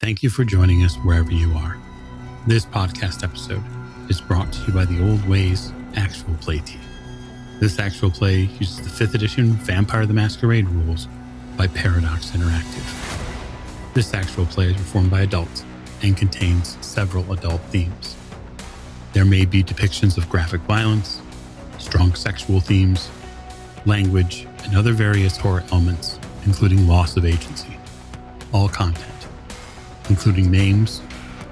Thank you for joining us wherever you are. This podcast episode is brought to you by the Old Ways Actual Play team. This actual play uses the 5th edition Vampire the Masquerade rules by Paradox Interactive. This actual play is performed by adults and contains several adult themes. There may be depictions of graphic violence, strong sexual themes, language, and other various horror elements, including loss of agency. All content, including names,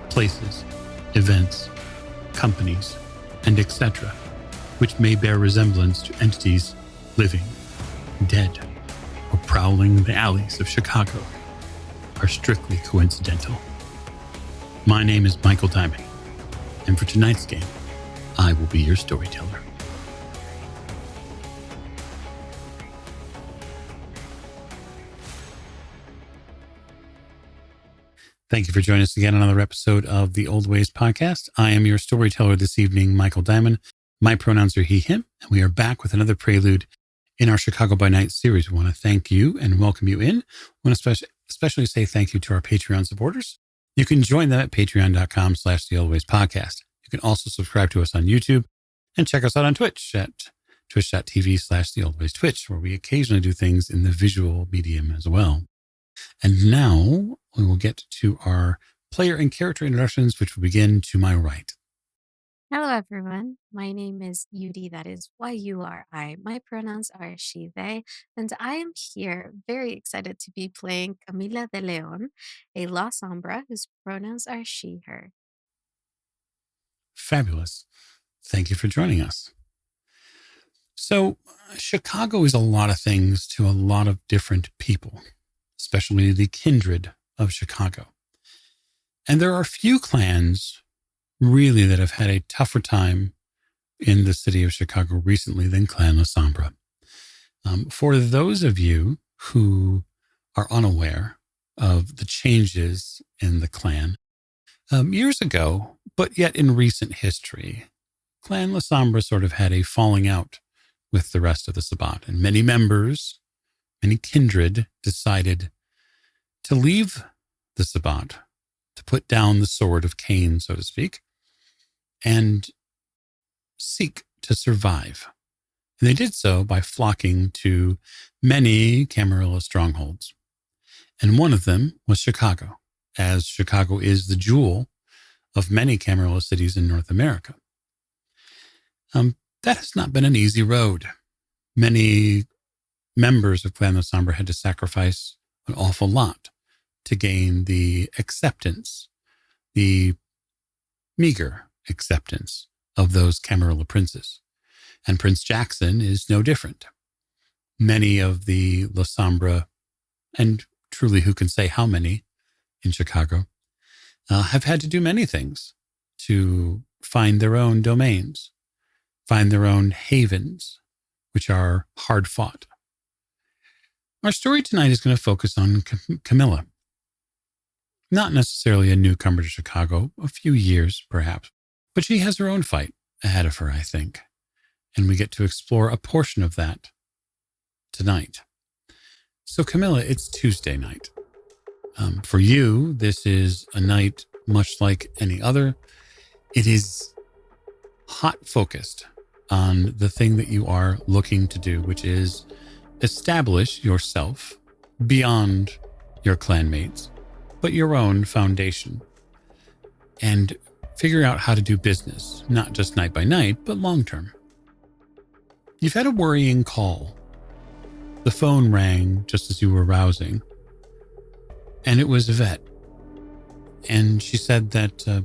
places, events, companies, and etc., which may bear resemblance to entities living, dead, or prowling the alleys of Chicago, are strictly coincidental. My name is Michael Diamond, and for tonight's game, I will be your storyteller. Thank you for joining us again on another episode of the Old Ways podcast. I am your storyteller this evening, Michael Diamond. My pronouns are he, him, and we are back with another prelude in our Chicago by Night series. We want to thank you and welcome you in. I want to especially say thank you to our Patreon supporters. You can join them at patreon.com/the Old Ways podcast. You can also subscribe to us on YouTube and check us out on Twitch at twitch.tv/the Old Ways Twitch, where we occasionally do things in the visual medium as well. And now we will get to our player and character introductions, which will begin to my right. Hello, everyone. My name is Yudi. That is Y-U-R-I. My pronouns are she, they, and I am here very excited to be playing Camila de León, a Lasombra whose pronouns are she, her. Fabulous. Thank you for joining us. So, Chicago is a lot of things to a lot of different people, especially the kindred of Chicago. And there are few clans really that have had a tougher time in the city of Chicago recently than Clan Lasombra. For those of you who are unaware of the changes in the clan, years ago, but yet in recent history, Clan Lasombra sort of had a falling out with the rest of the Sabbat, and many members, many kindred decided to leave the Sabbat, to put down the sword of Cain, so to speak, and seek to survive. And they did so by flocking to many Camarilla strongholds. And one of them was Chicago, as Chicago is the jewel of many Camarilla cities in North America. That has not been an easy road. Many members of Clan Lasombra had to sacrifice an awful lot to gain the acceptance, the meager acceptance of those Camarilla princes. And Prince Jackson is no different. Many of the Lasombra, and truly who can say how many in Chicago, have had to do many things to find their own domains, find their own havens, which are hard fought. Our story tonight is going to focus on Camila. Not necessarily a newcomer to Chicago, a few years perhaps, but she has her own fight ahead of her, I think. And we get to explore a portion of that tonight. So Camila, it's Tuesday night. For you, this is a night much like any other. It is hot focused on the thing that you are looking to do, which is establish yourself beyond your clanmates, but your own foundation, and figure out how to do business, not just night by night, but long term. You've had a worrying call. The phone rang just as you were rousing, and it was Yvette. And she said that a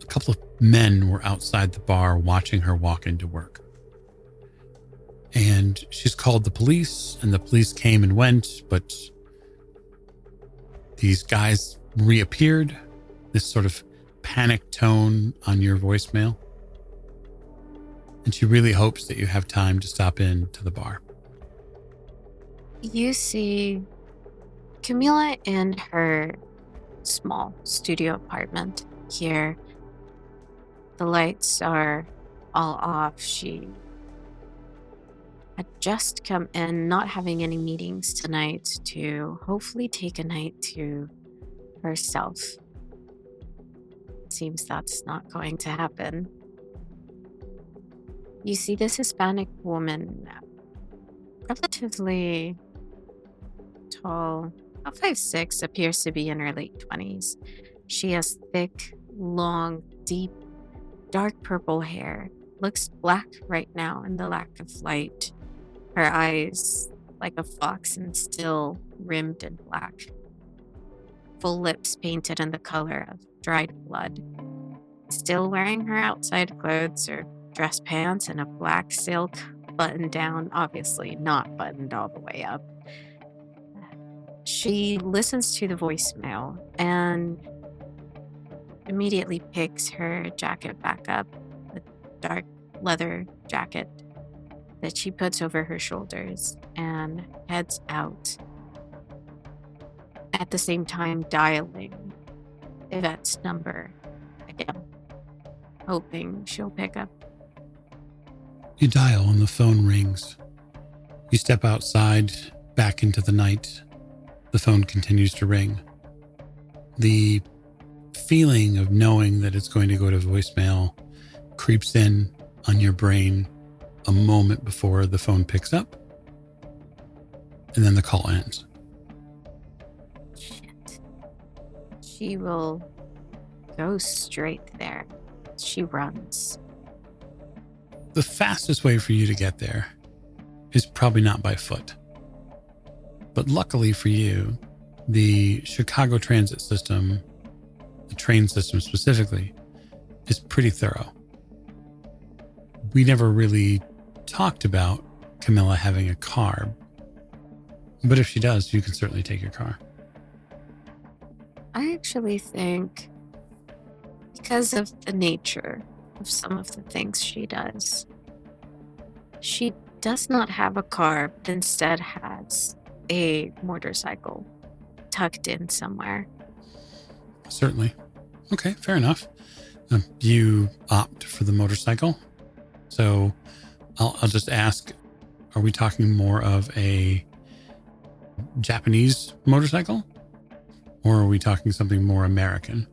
couple of men were outside the bar watching her walk into work. And she's called the police, and the police came and went, but these guys reappeared, this sort of panic tone on your voicemail. And she really hopes that you have time to stop in to the bar. You see Camila in her small studio apartment here. The lights are all off. She had just come in, not having any meetings tonight, to hopefully take a night to herself. Seems that's not going to happen. You see this Hispanic woman, relatively tall, about 5'6", appears to be in her late 20s. She has thick, long, deep, dark purple hair. Looks black right now in the lack of light. Her eyes like a fox and still rimmed in black. Full lips painted in the color of dried blood. Still wearing her outside clothes or dress pants and a black silk button down, obviously not buttoned all the way up. She listens to the voicemail and immediately picks her jacket back up, the dark leather jacket that she puts over her shoulders, and heads out. At the same time, dialing Yvette's number again, hoping she'll pick up. You dial and the phone rings. You step outside, back into the night. The phone continues to ring. The feeling of knowing that it's going to go to voicemail creeps in on your brain a moment before the phone picks up, and then the call ends. Shit. She will go straight there. She runs. The fastest way for you to get there is probably not by foot. But luckily for you, the Chicago transit system, the train system specifically, is pretty thorough. We never really talked about Camilla having a car, but if she does, you can certainly take your car. I actually think because of the nature of some of the things she does, she does not have a car, but instead has a motorcycle tucked in somewhere. Certainly. Okay, fair enough. You opt for the motorcycle. So I'll just ask, are we talking more of a Japanese motorcycle? Or are we talking something more American?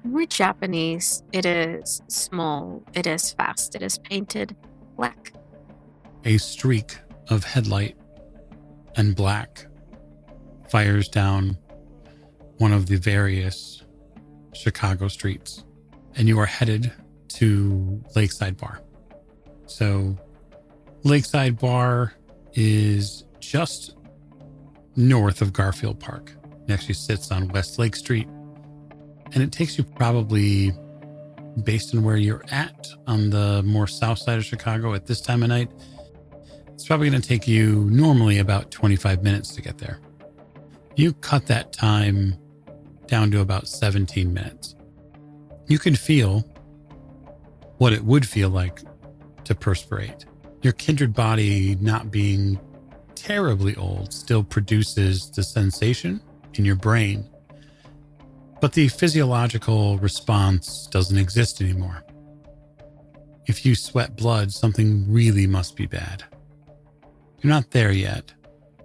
More Japanese. It is small. It is fast. It is painted black. A streak of headlight and black fires down one of the various Chicago streets, and you are headed to Lakeside Bar. So Lakeside Bar is just north of Garfield Park. It actually sits on West Lake Street, and it takes you probably, based on where you're at on the more south side of Chicago at this time of night, it's probably going to take you normally about 25 minutes to get there. You cut that time down to about 17 minutes. You can feel what it would feel like to perspirate. Your kindred body, not being terribly old, still produces the sensation in your brain, but the physiological response doesn't exist anymore. If you sweat blood, something really must be bad. You're not there yet,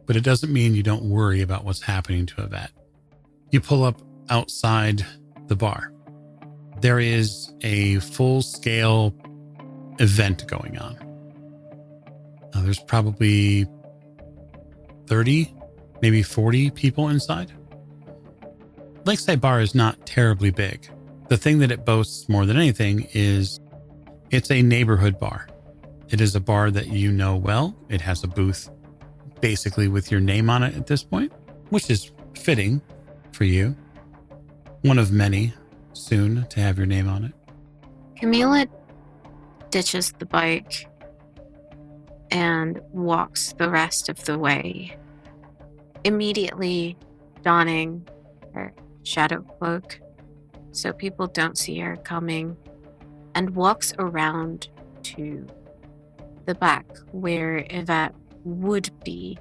but it doesn't mean you don't worry about what's happening to Yvette. You pull up outside the bar. There is a full-scale event going on. Now, there's probably 30, maybe 40 people inside. Lakeside Bar is not terribly big. The thing that it boasts more than anything is it's a neighborhood bar. It is a bar that you know well. It has a booth basically with your name on it at this point, which is fitting for you. One of many soon to have your name on it. Camila ditches the bike and walks the rest of the way, immediately donning her shadow cloak so people don't see her coming, and walks around to the back where Yvette would be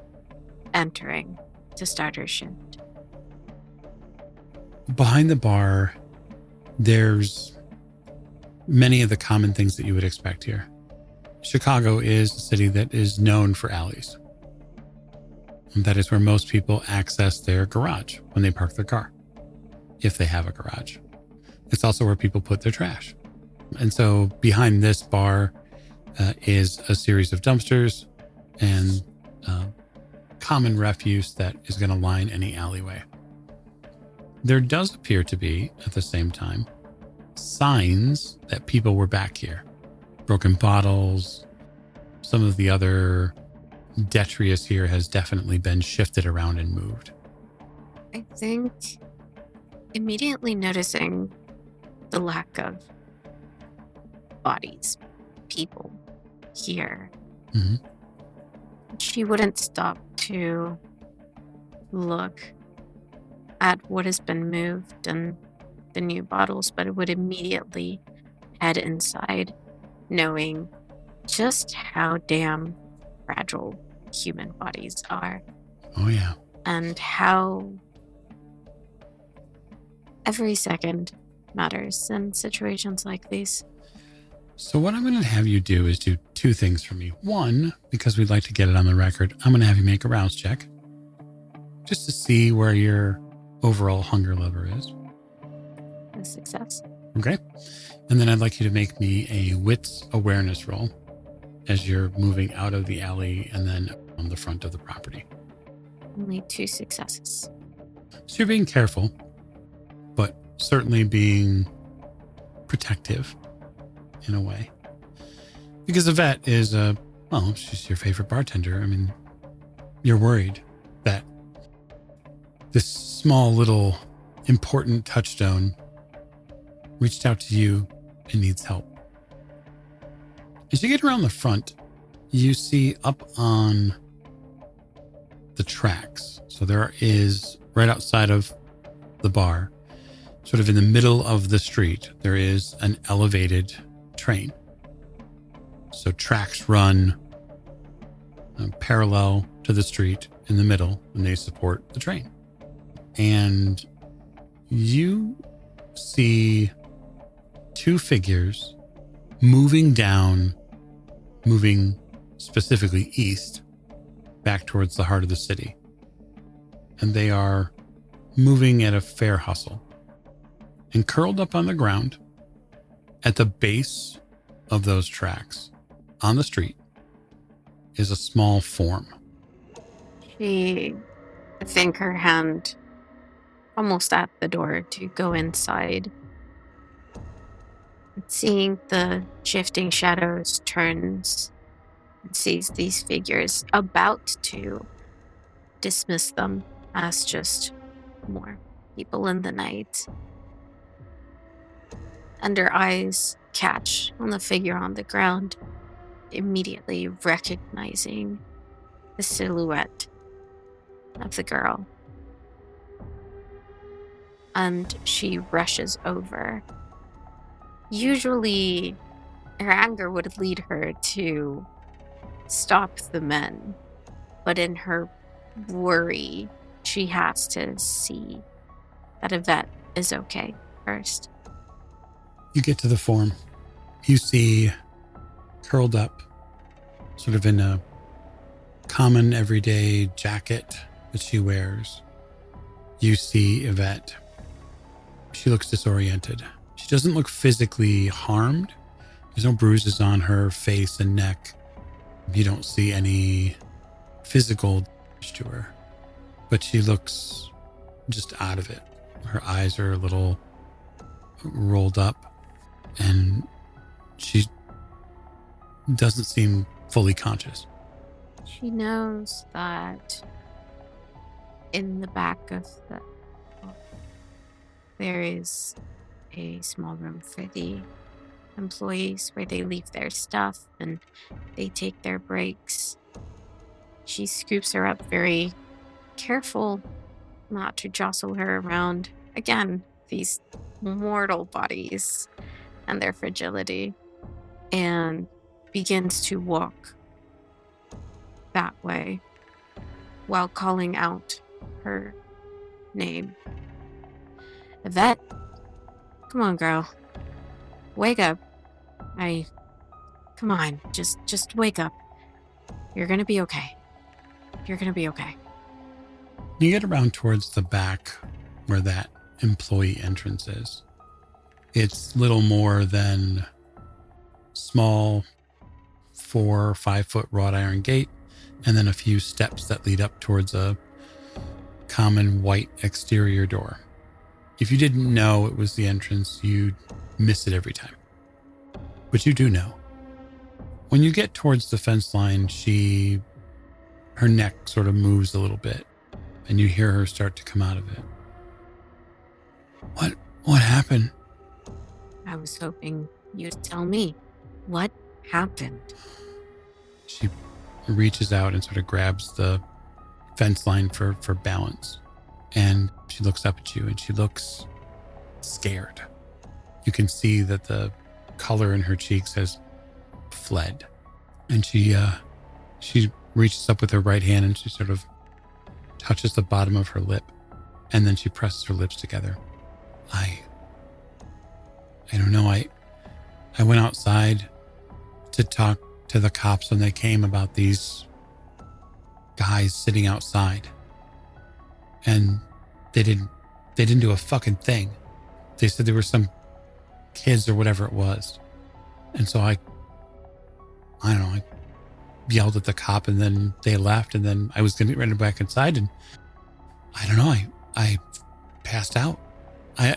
entering to start her shift. Behind the bar, there's many of the common things that you would expect here. Chicago is a city that is known for alleys. And that is where most people access their garage when they park their car. if they have a garage. It's also where people put their trash. And so behind this bar is a series of dumpsters and common refuse that is going to line any alleyway. There does appear to be, at the same time, signs that people were back here. Broken bottles. Some of the other detritus here has definitely been shifted around and moved. I think immediately noticing the lack of bodies, people here, she wouldn't stop to look at what has been moved and the new bottles, but it would immediately head inside, knowing just how damn fragile human bodies are. Oh, yeah. And how every second matters in situations like these. So what I'm going to have you do is do two things for me. One, because we'd like to get it on the record, I'm going to have you make a rouse check just to see where your overall hunger level is. A success. Okay. And then I'd like you to make me a wits awareness roll as you're moving out of the alley and then on the front of the property. Only 2 successes. So you're being careful, but certainly being protective in a way. Because Yvette is she's your favorite bartender. I mean, you're worried that this small little important touchstone reached out to you and needs help. As you get around the front, you see up on the tracks. So there is, right outside of the bar, sort of in the middle of the street, there is an elevated train. So tracks run parallel to the street in the middle, and they support the train. And you see 2 figures moving specifically east, back towards the heart of the city. And they are moving at a fair hustle. And curled up on the ground at the base of those tracks on the street is a small form. She, I think, her hand almost at the door to go inside. Seeing the shifting shadows, turns and sees these figures about to dismiss them as just more people in the night. And her eyes catch on the figure on the ground, immediately recognizing the silhouette of the girl. And she rushes over. Usually, her anger would lead her to stop the men, but in her worry, she has to see that Yvette is okay first. You get to the form. You see, curled up, sort of in a common everyday jacket that she wears, you see Yvette. She looks disoriented. She doesn't look physically harmed. There's no bruises on her face and neck. You don't see any physical damage to her, but she looks just out of it. Her eyes are a little rolled up, and she doesn't seem fully conscious. She knows that in the back of the there is a small room for the employees where they leave their stuff and they take their breaks. She scoops her up, very careful not to jostle her around. Again, these mortal bodies and their fragility, and begins to walk that way while calling out her name. Yvette, come on, girl. Wake up. Come on, just wake up. You're gonna be okay. You're gonna be okay. You get around towards the back where that employee entrance is. It's little more than small 4 or 5 foot wrought iron gate, and then a few steps that lead up towards a common white exterior door. If you didn't know it was the entrance, you'd miss it every time. But you do know. When you get towards the fence line, her neck sort of moves a little bit, and you hear her start to come out of it. What happened? I was hoping you'd tell me what happened. She reaches out and sort of grabs the fence line for balance. And she looks up at you and she looks scared. You can see that the color in her cheeks has fled. And she reaches up with her right hand and she sort of touches the bottom of her lip. And then she presses her lips together. I don't know. I went outside to talk to the cops when they came about these guys sitting outside. And they didn't do a fucking thing. They said there were some kids or whatever it was. And so I don't know, I yelled at the cop and then they left and then I was going to get ready to go back inside and I don't know, I passed out. I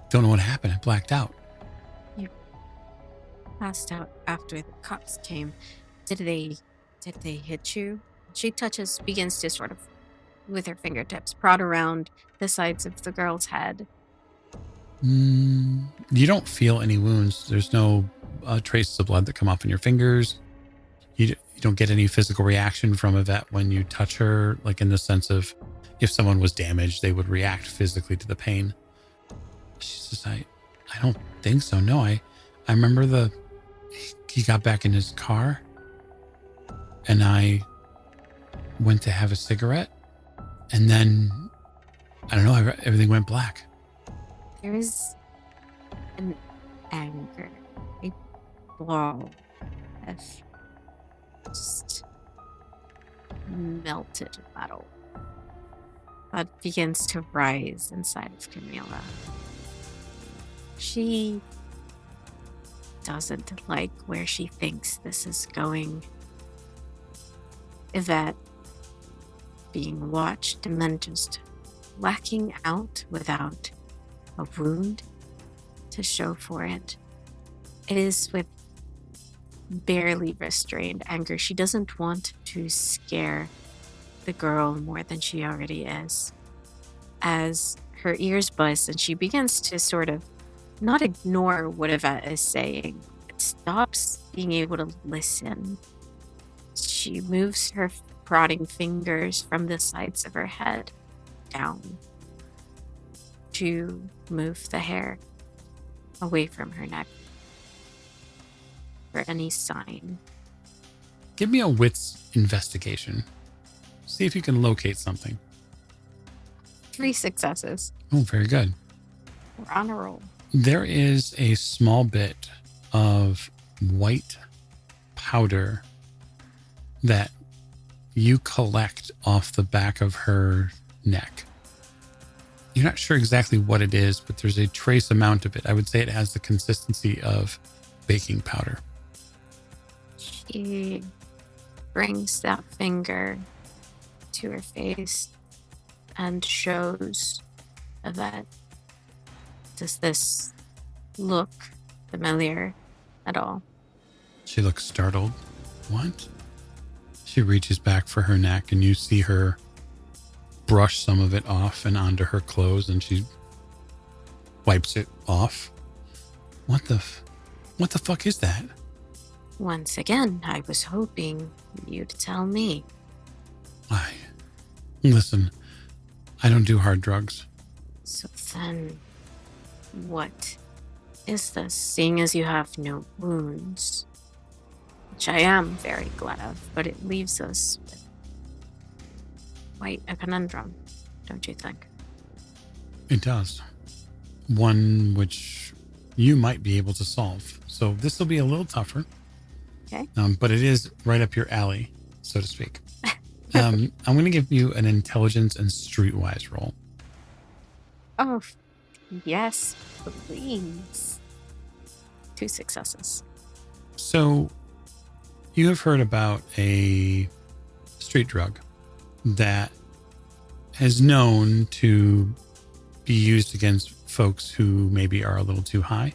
don't know what happened. I blacked out. You passed out after the cops came. Did they hit you? She begins to sort of, with her fingertips, prod around the sides of the girl's head. You don't feel any wounds. There's no traces of blood that come off in your fingers. You don't get any physical reaction from Yvette when you touch her, like in the sense of if someone was damaged, they would react physically to the pain. She says, I don't think so. No, I remember he got back in his car and I went to have a cigarette and then, I don't know, everything went black. There is an anger, a ball of just melted metal that begins to rise inside of Camila. She doesn't like where she thinks this is going. Yvette being watched and then just blacking out without a wound to show for it. It is with barely restrained anger. She doesn't want to scare the girl more than she already is. As her ears buzz and she begins to sort of not ignore what Yvette is saying, but stops being able to listen. She moves her prodding fingers from the sides of her head down to move the hair away from her neck for any sign. Give me a wits investigation. See if you can locate something. 3 successes. Oh, very good. We're on a roll. There is a small bit of white powder that you collect off the back of her neck. You're not sure exactly what it is, but there's a trace amount of it. I would say it has the consistency of baking powder. She brings that finger to her face and shows Yvette. Does this look familiar at all? She looks startled. What? She reaches back for her neck and you see her brush some of it off and onto her clothes and she wipes it off. What the fuck is that? Once again, I was hoping you'd tell me. Listen, I don't do hard drugs. So then, what is this, seeing as you have no wounds? Which I am very glad of, but it leaves us with quite a conundrum, don't you think? It does. One which you might be able to solve. So this will be a little tougher. Okay. But it is right up your alley, so to speak. I'm going to give you an intelligence and streetwise roll. Oh, yes, please. 2 successes. So you have heard about a street drug that is known to be used against folks who maybe are a little too high.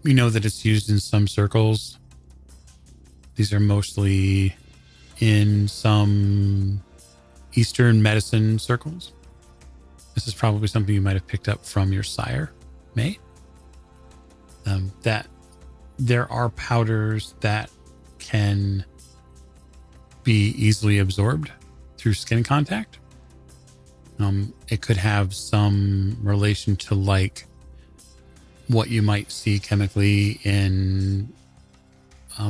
We know that it's used in some circles. These are mostly in some Eastern medicine circles. This is probably something you might have picked up from your sire, May. That there are powders that can be easily absorbed through skin contact. It could have some relation to like what you might see chemically in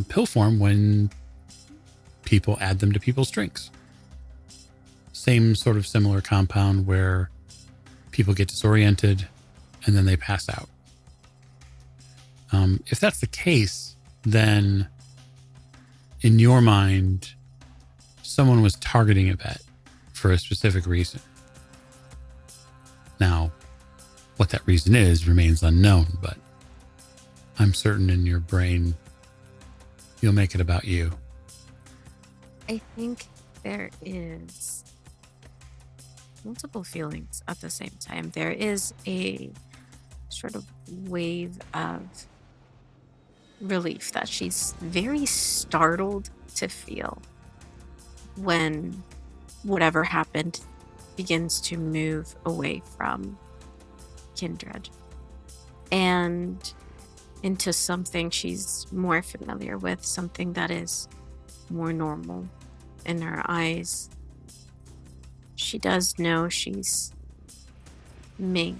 pill form when people add them to people's drinks. Same sort of similar compound where people get disoriented and then they pass out. If that's the case, then in your mind, someone was targeting Yvette for a specific reason. Now, what that reason is remains unknown, but I'm certain in your brain, you'll make it about you. I think there is multiple feelings at the same time. There is a sort of wave of relief that she's very startled to feel when whatever happened begins to move away from Kindred and into something she's more familiar with, something that is more normal in her eyes. She does know she's made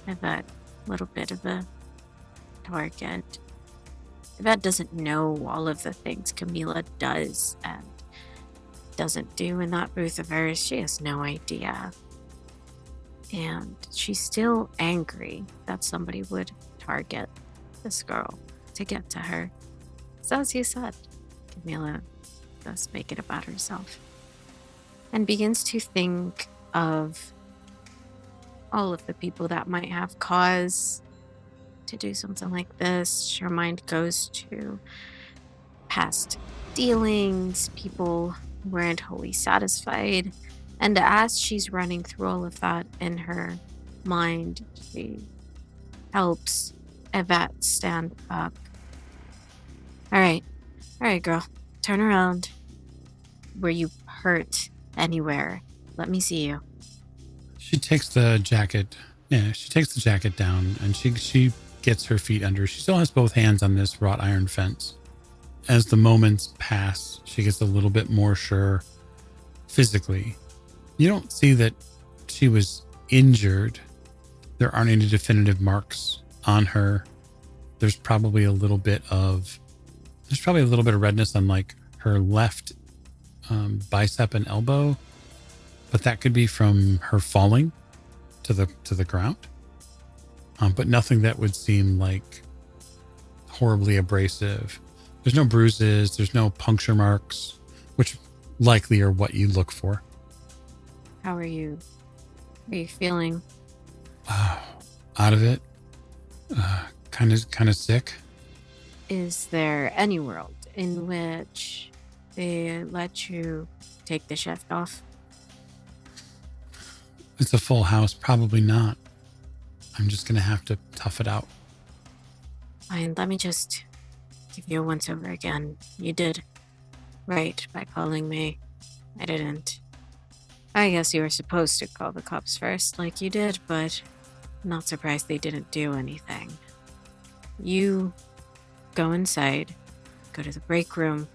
Yvette a little bit of a target. Yvette doesn't know all of the things Camila does and doesn't do in that booth of hers. She has no idea. And she's still angry that somebody would target this girl to get to her. So as you said, Camila does make it about herself and begins to think of all of the people that might have cause to do something like this. Her mind goes to past dealings, people who weren't wholly satisfied. And as she's running through all of that in her mind, she helps Yvette stand up. All right, girl, turn around. Were you hurt anywhere? Let me see you. She takes the jacket. Yeah, she takes the jacket down and she gets her feet under. She still has both hands on this wrought iron fence. As the moments pass, she gets a little bit more sure physically. You don't see that she was injured. There aren't any definitive marks on her. There's probably a little bit of redness on like her left bicep and elbow, but that could be from her falling to the ground. But nothing that would seem like horribly abrasive. There's no bruises. There's no puncture marks, which likely are what you look for. How are you? Are you feeling? Out of it. Kind of sick. Is there any world in which they let you take the shift off? It's a full house. Probably not. I'm just going to have to tough it out. Fine, let me just give you a once over again. You did right by calling me. I didn't. I guess you were supposed to call the cops first, like you did, but I'm not surprised they didn't do anything. You go inside, go to the break room,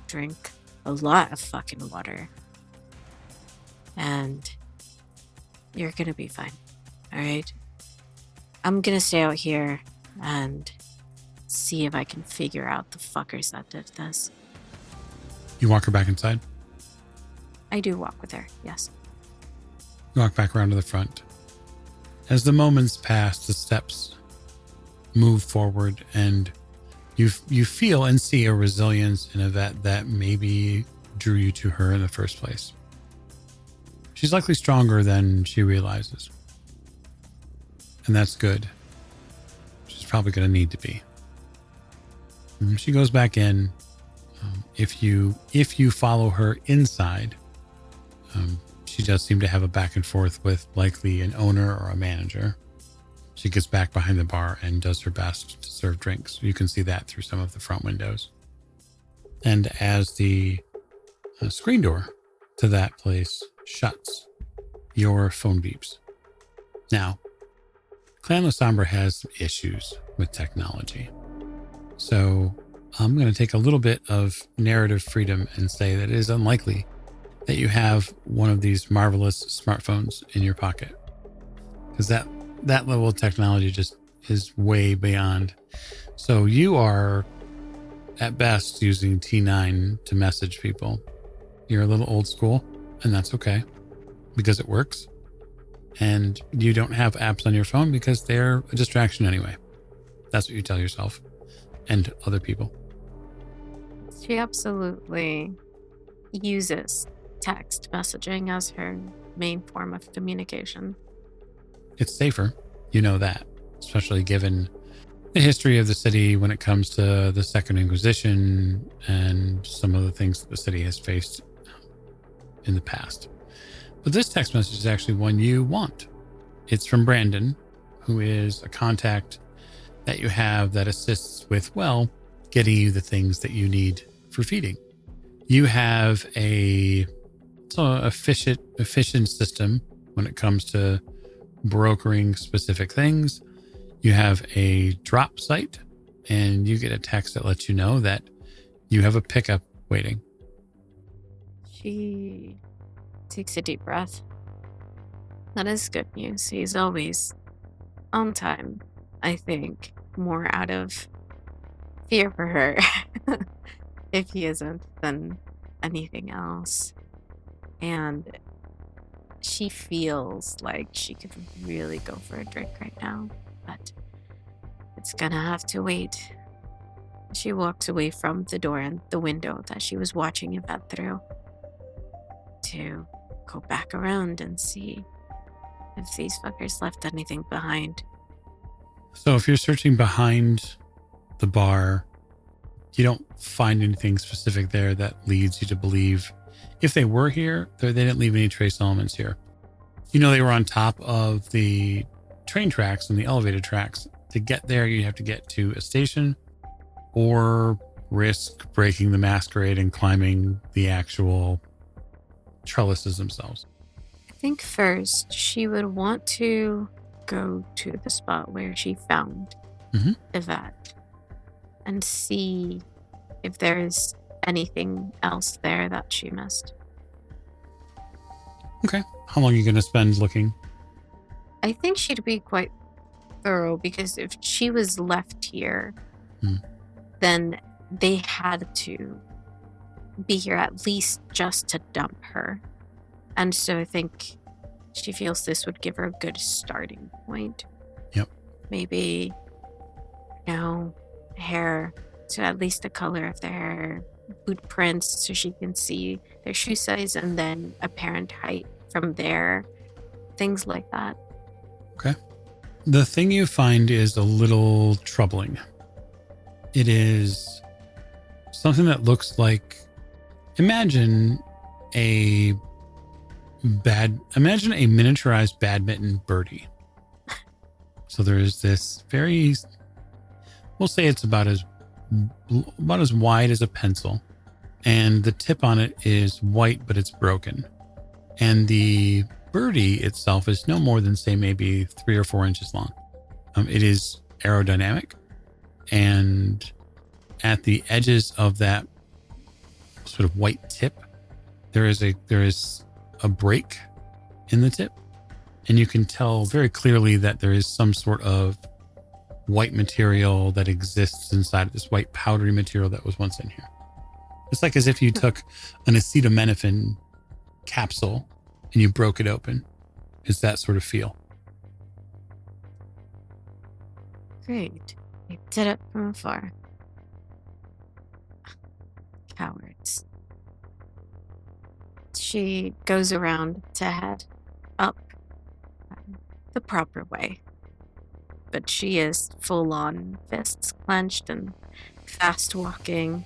drink a lot of fucking water, and you're gonna be fine, alright? I'm gonna stay out here and see if I can figure out the fuckers that did this. You walk her back inside? I do walk with her, yes. You walk back around to the front. As the moments pass, the steps move forward, and you feel and see a resilience in Yvette that maybe drew you to her in the first place. She's likely stronger than she realizes. And that's good. She's probably going to need to be. She goes back in. If you follow her inside, she does seem to have a back and forth with likely an owner or a manager. She gets back behind the bar and does her best to serve drinks. You can see that through some of the front windows. And as the screen door to that place shuts, your phone beeps. Now, Clan Lasombra has some issues with technology. So I'm going to take a little bit of narrative freedom and say that it is unlikely that you have one of these marvelous smartphones in your pocket. Because that level of technology just is way beyond. So you are, at best, using T9 to message people. You're a little old school, and that's okay, because it works. And you don't have apps on your phone because they're a distraction anyway. That's what you tell yourself and other people. She absolutely uses text messaging as her main form of communication. It's safer, you know that, especially given the history of the city when it comes to the Second Inquisition and some of the things that the city has faced in the past. But this text message is actually one you want. It's from Brandon, who is a contact that you have that assists with, well, getting you the things that you need for feeding. You have a efficient system when it comes to brokering specific things. You have a drop site, and you get a text that lets you know that you have a pickup waiting. She takes a deep breath. That is good news. He's always on time, I think, more out of fear for her, if he isn't, than anything else. And she feels like she could really go for a drink right now, but it's gonna have to wait. She walks away from the door and the window that she was watching Yvette through to go back around and see if these fuckers left anything behind. So if you're searching behind the bar, you don't find anything specific there that leads you to believe if they were here, they didn't leave any trace elements here. You know, they were on top of the train tracks and the elevated tracks. To get there, you have to get to a station or risk breaking the masquerade and climbing the actual trellises themselves. I think first she would want to go to the spot where she found Yvette and see if there's anything else there that she missed. Okay. How long are you going to spend looking? I think she'd be quite thorough because if she was left here, then they had to be here at least just to dump her. And so I think she feels this would give her a good starting point. Yep. Maybe, hair, so at least the color of their hair, boot prints so she can see their shoe size and then apparent height from there, things like that. Okay. The thing you find is a little troubling. It is something that looks like, imagine a miniaturized badminton birdie. So there is this we'll say it's about as wide as a pencil, and the tip on it is white, but it's broken. And the birdie itself is no more than, say, maybe 3 or 4 inches long. It is aerodynamic, and at the edges of that sort of white tip, there is a break in the tip, and you can tell very clearly that there is some sort of white material that exists inside of this white powdery material that was once in here. It's like as if you took an acetaminophen capsule and you broke it open. It's that sort of feel. Great. They did it from afar. Cowards. She goes around to head up the proper way, but she is full on fists clenched and fast walking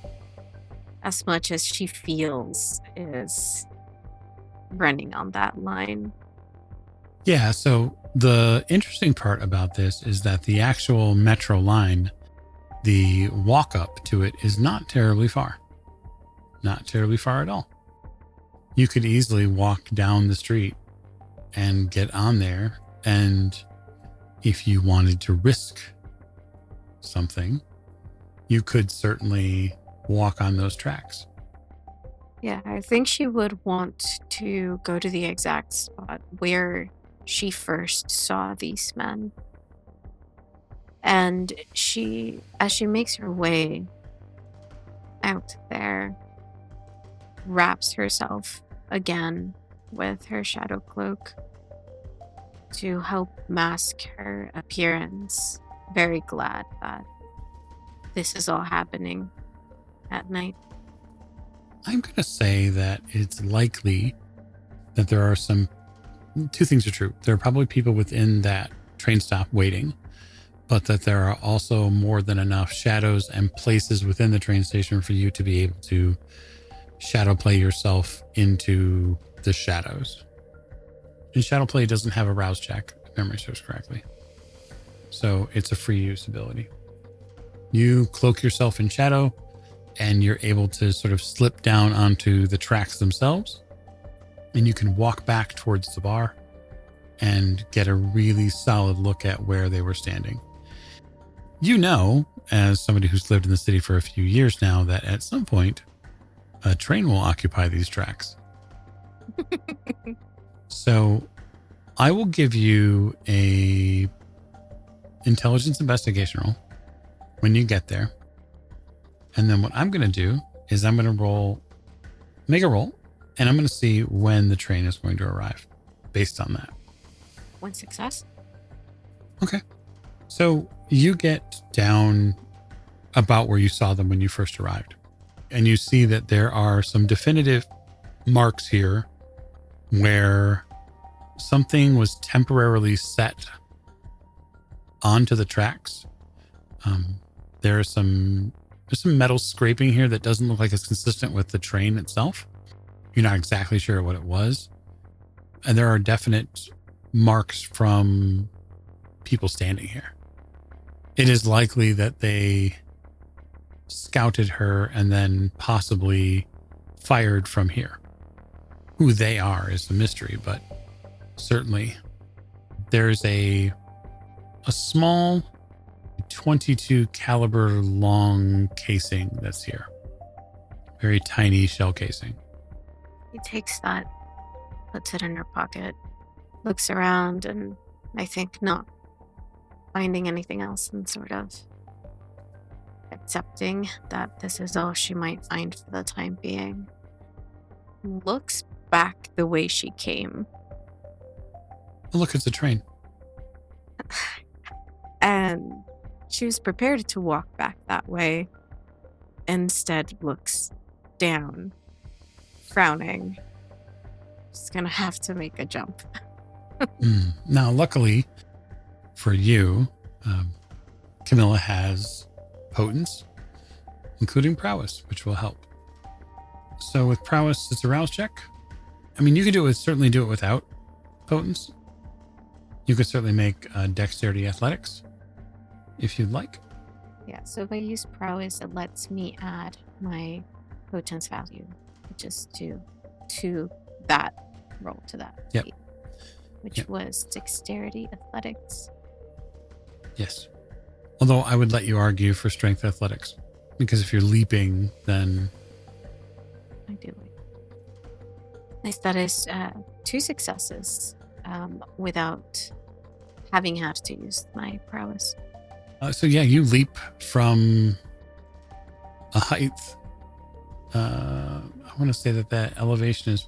as much as she feels is running on that line. Yeah. So the interesting part about this is that the actual metro line, the walk up to it is not terribly far. Not terribly far at all. You could easily walk down the street and get on there. And if you wanted to risk something, you could certainly walk on those tracks. Yeah, I think she would want to go to the exact spot where she first saw these men. And as she makes her way out there, wraps herself again with her shadow cloak to help mask her appearance. Very glad that this is all happening at night. I'm going to say that it's likely that there are two things are true. There are probably people within that train stop waiting, but that there are also more than enough shadows and places within the train station for you to be able to shadow play yourself into the shadows. And shadow play doesn't have a rouse check, if memory serves correctly. So it's a free use ability. You cloak yourself in shadow and you're able to sort of slip down onto the tracks themselves. And you can walk back towards the bar and get a really solid look at where they were standing. You know, as somebody who's lived in the city for a few years now, that at some point, a train will occupy these tracks. So I will give you a intelligence investigation roll when you get there. And then what I'm going to do is I'm going to make a roll, and I'm going to see when the train is going to arrive based on that. One success. Okay. So you get down about where you saw them when you first arrived. And you see that there are some definitive marks here where something was temporarily set onto the tracks. There's some metal scraping here that doesn't look like it's consistent with the train itself. You're not exactly sure what it was. And there are definite marks from people standing here. It is likely that they scouted her and then possibly fired from here. Who they are is a mystery, but certainly there's a small 22 caliber long casing that's here. Very tiny shell casing. He takes that, puts it in her pocket, looks around, and I think not finding anything else and sort of accepting that this is all she might find for the time being. Looks back the way she came. Oh, look, it's a train. And she was prepared to walk back that way. Instead looks down, frowning. She's gonna have to make a jump. Now, luckily for you, Camilla has potence, including prowess, which will help. So with prowess, it's a rouse check. I mean, you could certainly do it without potence. You could certainly make dexterity athletics if you'd like. Yeah, so if I use prowess, it lets me add my potence value, which is to that roll, to that Yep. feat, which was dexterity athletics. Yes. Although I would let you argue for strength athletics, because if you're leaping, then... I do. Nice, that is 2 successes without having had to use my prowess. So yeah, you leap from a height. I want to say that elevation is,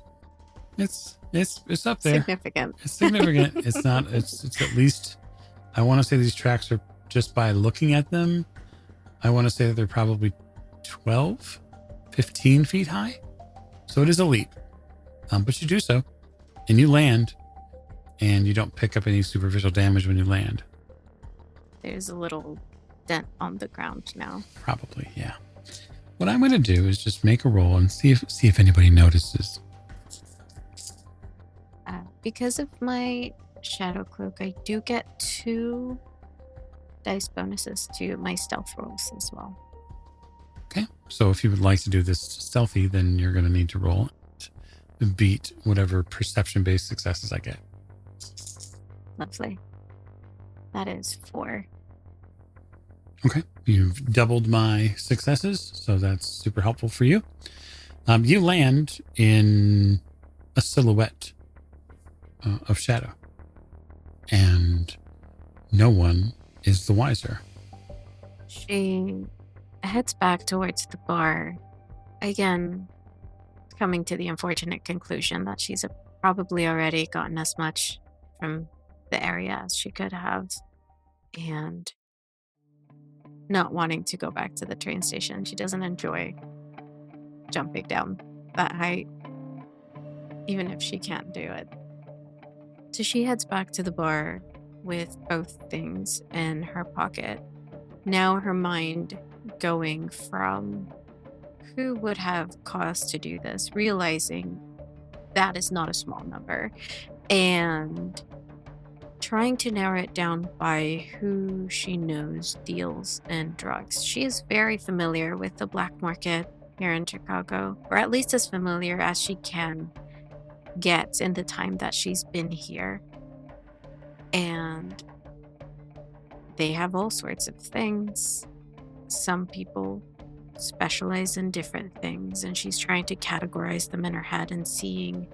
it's up there. Significant. It's significant. It's not. It's at least. I want to say these tracks are, just by looking at them, I want to say that they're probably 12, 15 feet high. So it is a leap. But you do so, and you land, and you don't pick up any superficial damage when you land. There's a little dent on the ground now. Probably, yeah. What I'm going to do is just make a roll and see if anybody notices. Because of my shadow cloak, I do get 2 dice bonuses to my stealth rolls as well. Okay, so if you would like to do this stealthy, then you're going to need to roll to beat whatever perception-based successes I get. Lovely. That is 4. Okay, you've doubled my successes, so that's super helpful for you. You land in a silhouette of shadow, and no one is the wiser. She heads back towards the bar, again, coming to the unfortunate conclusion that she's probably already gotten as much from the area as she could have, and not wanting to go back to the train station. She doesn't enjoy jumping down that height, even if she can't do it. So she heads back to the bar with both things in her pocket. Now her mind going from who would have cause to do this, realizing that is not a small number, and trying to narrow it down by who she knows deals in drugs. She is very familiar with the black market here in Chicago, or at least as familiar as she can get in the time that she's been here. And they have all sorts of things. Some people specialize in different things, and she's trying to categorize them in her head and seeing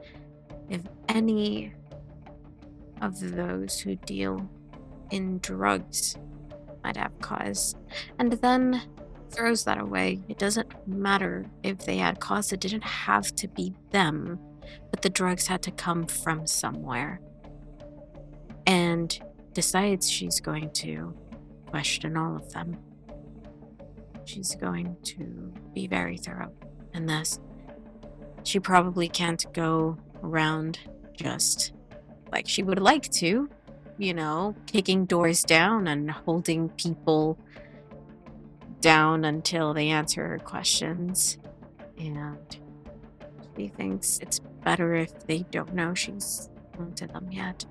if any of those who deal in drugs might have cause, and then throws that away. It doesn't matter if they had cause. It didn't have to be them, but the drugs had to come from somewhere. And decides she's going to question all of them. She's going to be very thorough in this. She probably can't go around just like she would like to, kicking doors down and holding people down until they answer her questions. And she thinks it's better if they don't know she's onto them yet.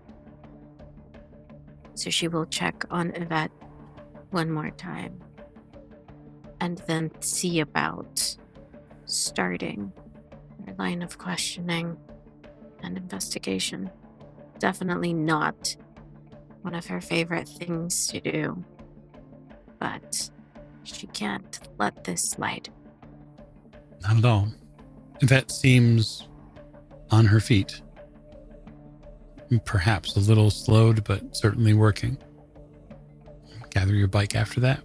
So she will check on Yvette one more time and then see about starting her line of questioning and investigation. Definitely not one of her favorite things to do, but she can't let this slide. Not at all. Yvette seems on her feet. Perhaps a little slowed, but certainly working. Gather your bike after that.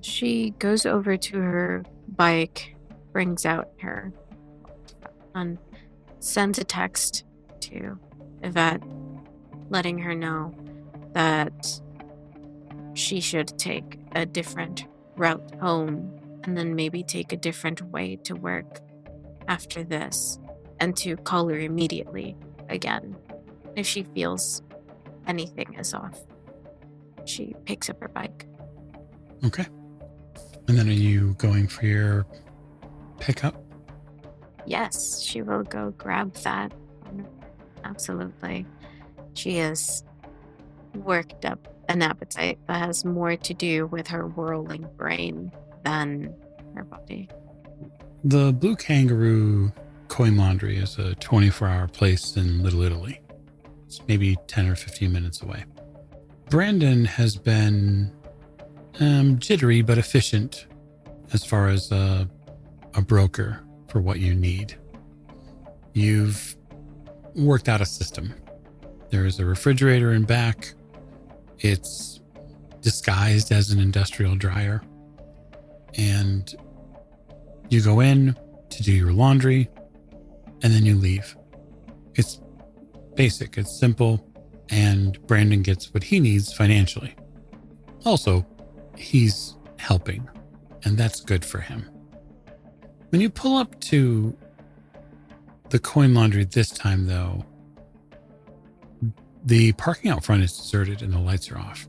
She goes over to her bike, brings out her and sends a text to Yvette, letting her know that she should take a different route home and then maybe take a different way to work after this, and to call her immediately again if she feels anything is off. She picks up her bike. Okay. And then are you going for your pickup? Yes, she will go grab that. Absolutely. She has worked up an appetite that has more to do with her whirling brain than her body. The Blue Kangaroo Coin Laundry is a 24-hour place in Little Italy. It's maybe 10 or 15 minutes away. Brandon has been jittery but efficient as far as a broker for what you need. You've worked out a system. There is a refrigerator in back. It's disguised as an industrial dryer. And you go in to do your laundry, and then you leave. It's basic, it's simple, and Brandon gets what he needs financially. Also, he's helping, and that's good for him. When you pull up to the coin laundry this time, though, the parking out front is deserted and the lights are off.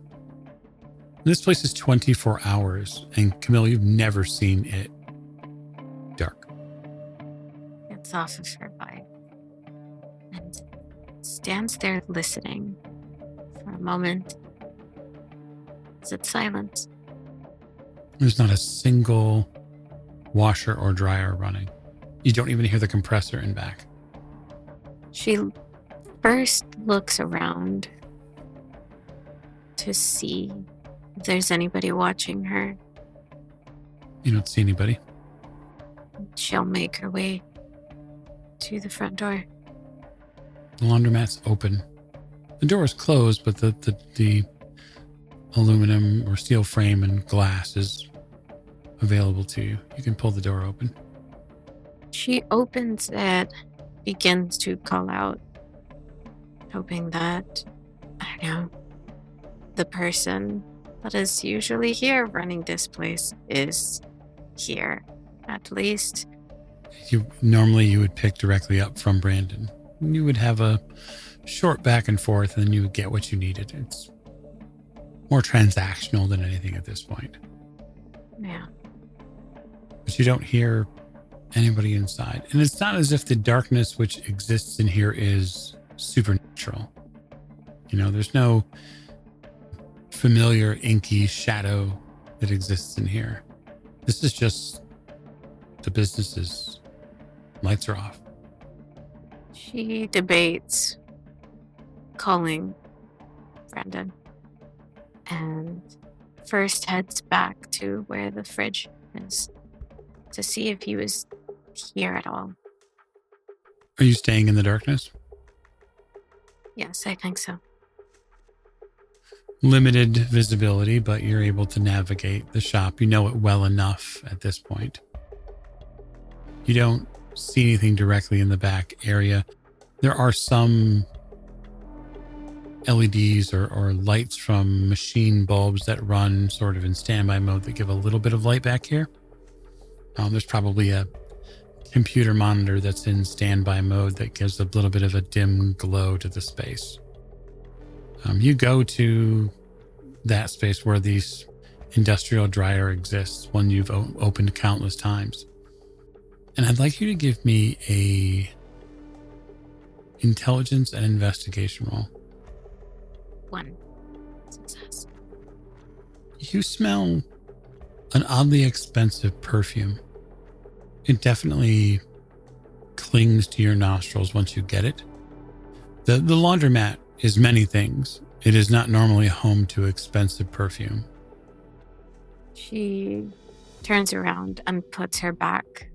This place is 24 hours, and Camilla, you've never seen it dark. Gets off of her bike and stands there listening for a moment. Is it silent? There's not a single washer or dryer running. You don't even hear the compressor in back. She first looks around to see if there's anybody watching her. You don't see anybody. She'll make her way to the front door. The laundromat's open. The door is closed, but the aluminum or steel frame and glass is available to you. You can pull the door open. She opens it, begins to call out, hoping that, I don't know, the person that is usually here running this place is here, at least. Normally you would pick directly up from Brandon. You would have a short back and forth, and then you would get what you needed. It's more transactional than anything at this point. Yeah. But you don't hear anybody inside. And it's not as if the darkness which exists in here is supernatural. There's no familiar inky shadow that exists in here. This is just the business's lights are off. She debates calling Brandon and first heads back to where the fridge is to see if he was here at all. Are you staying in the darkness? Yes, I think so. Limited visibility, but you're able to navigate the shop. You know it well enough at this point. You don't see anything directly in the back area. There are some LEDs or lights from machine bulbs that run sort of in standby mode that give a little bit of light back here. There's probably a computer monitor that's in standby mode that gives a little bit of a dim glow to the space. You go to that space where the industrial dryer exists, one you've opened countless times. And I'd like you to give me a intelligence and investigation roll. 1 success. You smell an oddly expensive perfume. It definitely clings to your nostrils once you get it. The laundromat is many things. It is not normally home to expensive perfume. She turns around and puts her back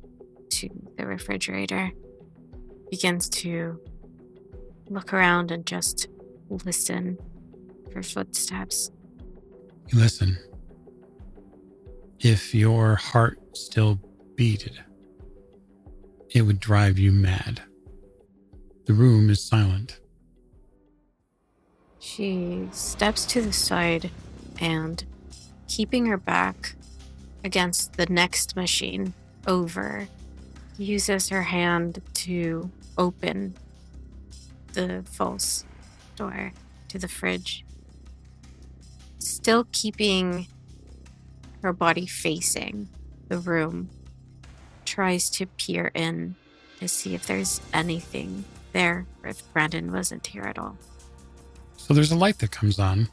to the refrigerator, begins to look around and just listen for footsteps. You listen. If your heart still beated, it would drive you mad. The room is silent. She steps to the side and, keeping her back against the next machine over, uses her hand to open the false door to the fridge, still keeping her body facing the room, tries to peer in to see if there's anything there or if Brandon wasn't here at all. So there's a light that comes on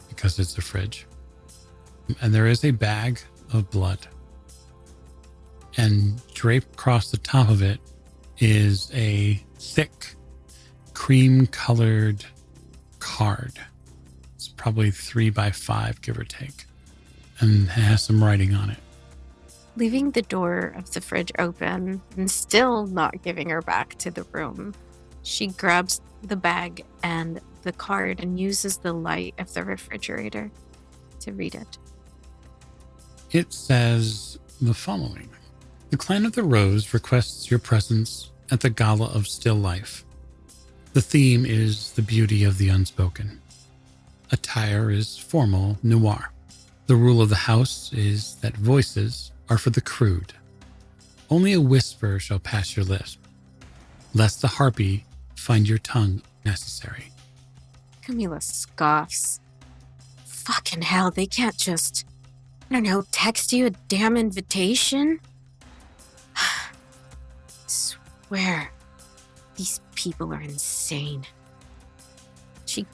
because it's a fridge. And there is a bag of blood. And draped across the top of it is a thick, cream-colored card. It's probably 3x5, give or take. And it has some writing on it. Leaving the door of the fridge open and still not giving her back to the room, she grabs the bag and the card and uses the light of the refrigerator to read it. It says the following. The Clan of the Rose requests your presence at the Gala of Still Life. The theme is the beauty of the unspoken. Attire is formal noir. The rule of the house is that voices are for the crude. Only a whisper shall pass your lips. lest the harpy find your tongue necessary. Camila scoffs. Fucking hell, they can't just, I don't know, text you a damn invitation? Swear, these people are insane. She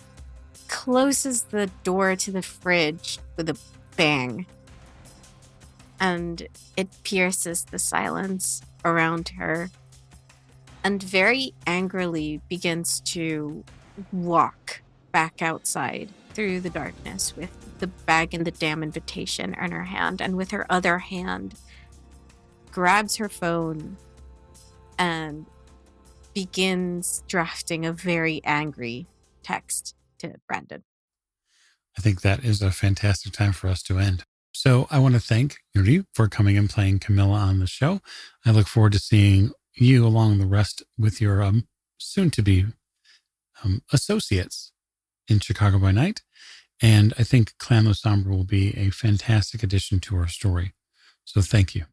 closes the door to the fridge with a bang, and it pierces the silence around her, and very angrily begins to walk back outside through the darkness with the bag and the damn invitation in her hand, and with her other hand grabs her phone and begins drafting a very angry text to Brandon. I think that is a fantastic time for us to end. So I want to thank Yuri for coming and playing Camila on the show. I look forward to seeing you along the rest with your soon-to-be associates in Chicago by Night. And I think Clan Lasombra will be a fantastic addition to our story. So thank you.